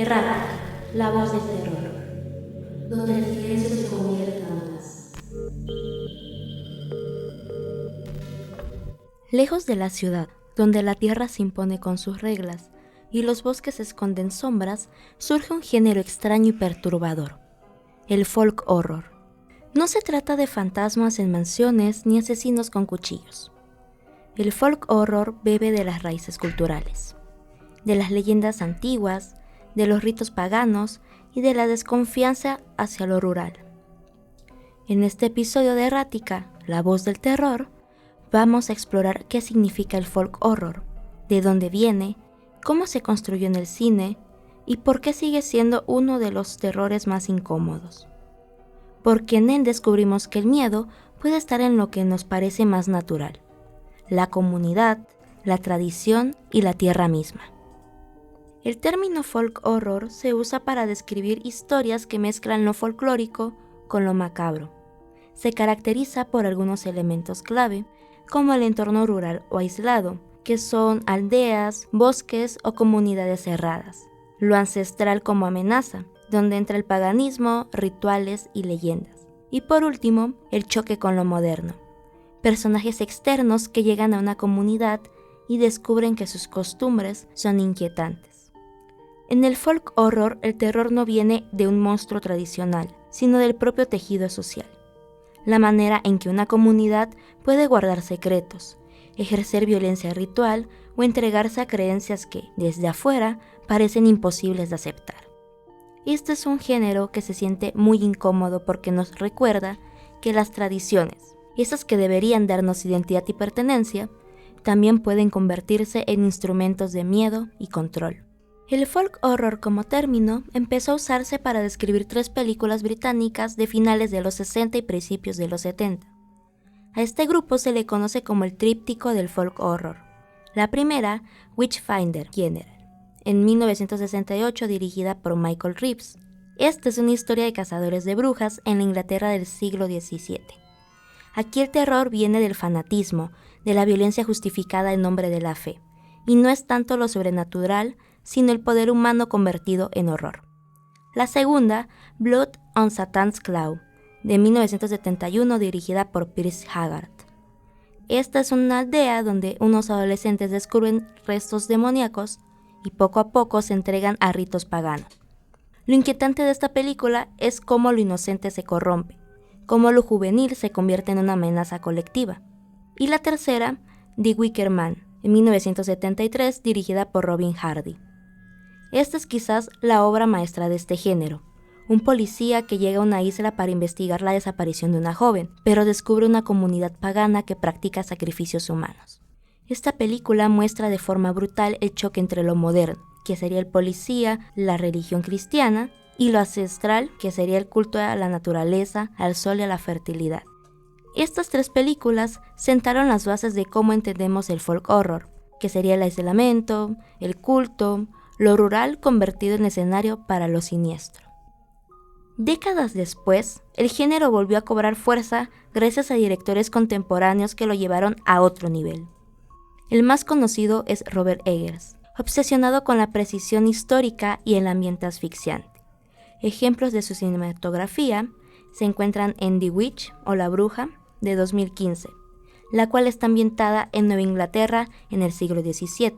Errática, la voz del terror, donde el silencio se convierte en paz. Lejos de la ciudad, donde la tierra se impone con sus reglas y los bosques esconden sombras, surge un género extraño y perturbador, el folk horror. No se trata de fantasmas en mansiones ni asesinos con cuchillos. El folk horror bebe de las raíces culturales, de las leyendas antiguas, de los ritos paganos y de la desconfianza hacia lo rural. En este episodio de Errática, la voz del terror, vamos a explorar qué significa el folk horror, de dónde viene, cómo se construyó en el cine y por qué sigue siendo uno de los terrores más incómodos. Porque en él descubrimos que el miedo puede estar en lo que nos parece más natural, la comunidad, la tradición y la tierra misma. El término folk horror se usa para describir historias que mezclan lo folclórico con lo macabro. Se caracteriza por algunos elementos clave, como el entorno rural o aislado, que son aldeas, bosques o comunidades cerradas. Lo ancestral como amenaza, donde entra el paganismo, rituales y leyendas. Y por último, el choque con lo moderno. Personajes externos que llegan a una comunidad y descubren que sus costumbres son inquietantes. En el folk horror, el terror no viene de un monstruo tradicional, sino del propio tejido social. La manera en que una comunidad puede guardar secretos, ejercer violencia ritual o entregarse a creencias que, desde afuera, parecen imposibles de aceptar. Este es un género que se siente muy incómodo porque nos recuerda que las tradiciones, esas que deberían darnos identidad y pertenencia, también pueden convertirse en instrumentos de miedo y control. El folk horror como término empezó a usarse para describir 3 películas británicas de finales de los 60 y principios de los 70. A este grupo se le conoce como el tríptico del folk horror. La primera, Witchfinder General, en 1968 dirigida por Michael Reeves. Esta es una historia de cazadores de brujas en la Inglaterra del siglo XVII. Aquí el terror viene del fanatismo, de la violencia justificada en nombre de la fe, y no es tanto lo sobrenatural, sino el poder humano convertido en horror. La segunda, Blood on Satan's Claw, de 1971 dirigida por Piers Haggard. Esta es una aldea donde unos adolescentes descubren restos demoníacos y poco a poco se entregan a ritos paganos. Lo inquietante de esta película es cómo lo inocente se corrompe, cómo lo juvenil se convierte en una amenaza colectiva. Y la tercera, The Wicker Man, en 1973 dirigida por Robin Hardy. Esta es quizás la obra maestra de este género. Un policía que llega a una isla para investigar la desaparición de una joven, pero descubre una comunidad pagana que practica sacrificios humanos. Esta película muestra de forma brutal el choque entre lo moderno, que sería el policía, la religión cristiana, y lo ancestral, que sería el culto a la naturaleza, al sol y a la fertilidad. Estas 3 películas sentaron las bases de cómo entendemos el folk horror, que sería el aislamiento, el culto, lo rural convertido en escenario para lo siniestro. Décadas después, el género volvió a cobrar fuerza gracias a directores contemporáneos que lo llevaron a otro nivel. El más conocido es Robert Eggers, obsesionado con la precisión histórica y el ambiente asfixiante. Ejemplos de su cinematografía se encuentran en The Witch o La Bruja, de 2015, la cual está ambientada en Nueva Inglaterra en el siglo XVII.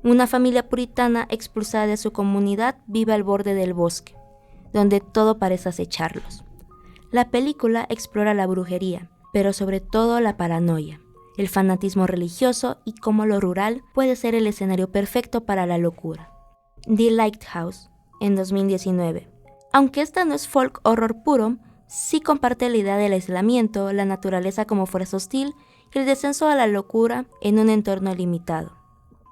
Una familia puritana expulsada de su comunidad vive al borde del bosque, donde todo parece acecharlos. La película explora la brujería, pero sobre todo la paranoia, el fanatismo religioso y cómo lo rural puede ser el escenario perfecto para la locura. The Lighthouse, en 2019. Aunque esta no es folk horror puro, sí comparte la idea del aislamiento, la naturaleza como fuerza hostil y el descenso a la locura en un entorno limitado.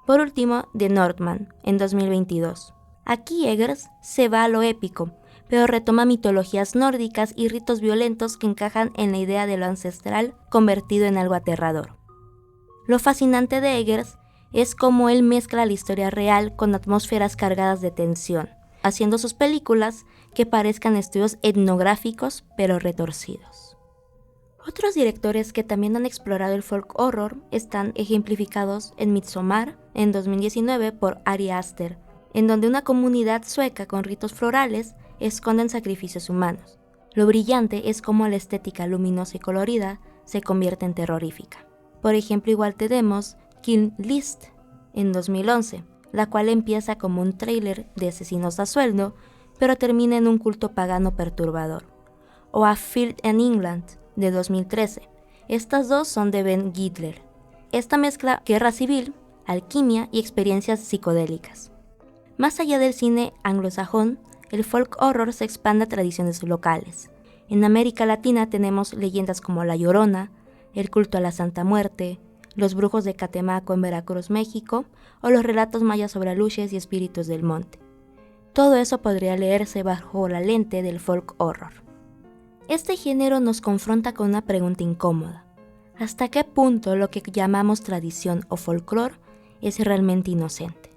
Por último, The Northman, en 2022. Aquí Eggers se va a lo épico, pero retoma mitologías nórdicas y ritos violentos que encajan en la idea de lo ancestral convertido en algo aterrador. Lo fascinante de Eggers es cómo él mezcla la historia real con atmósferas cargadas de tensión, haciendo sus películas que parezcan estudios etnográficos pero retorcidos. Otros directores que también han explorado el folk horror están ejemplificados en Midsommar, en 2019 por Ari Aster, en donde una comunidad sueca con ritos florales esconden sacrificios humanos. Lo brillante es cómo la estética luminosa y colorida se convierte en terrorífica. Por ejemplo, igual tenemos Kill List en 2011, la cual empieza como un tráiler de asesinos a sueldo, pero termina en un culto pagano perturbador. O A Field in England de 2013. Estas dos son de Ben Giedler. Esta mezcla guerra civil, alquimia y experiencias psicodélicas. Más allá del cine anglosajón, el folk horror se expande a tradiciones locales. En América Latina tenemos leyendas como La Llorona, el culto a la Santa Muerte, los brujos de Catemaco en Veracruz, México, o los relatos mayas sobre aluches y espíritus del monte. Todo eso podría leerse bajo la lente del folk horror. Este género nos confronta con una pregunta incómoda. ¿Hasta qué punto lo que llamamos tradición o folclore es realmente inocente?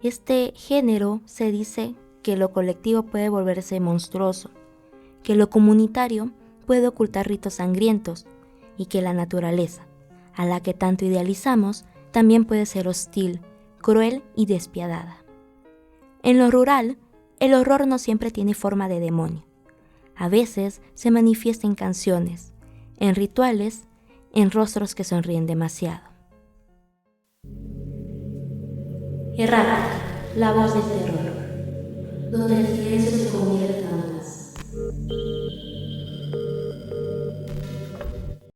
Este género se dice que lo colectivo puede volverse monstruoso, que lo comunitario puede ocultar ritos sangrientos y que la naturaleza, a la que tanto idealizamos, también puede ser hostil, cruel y despiadada. En lo rural, el horror no siempre tiene forma de demonio. A veces se manifiesta en canciones, en rituales, en rostros que sonríen demasiado. Errática, la voz del terror, donde el silencio se convierte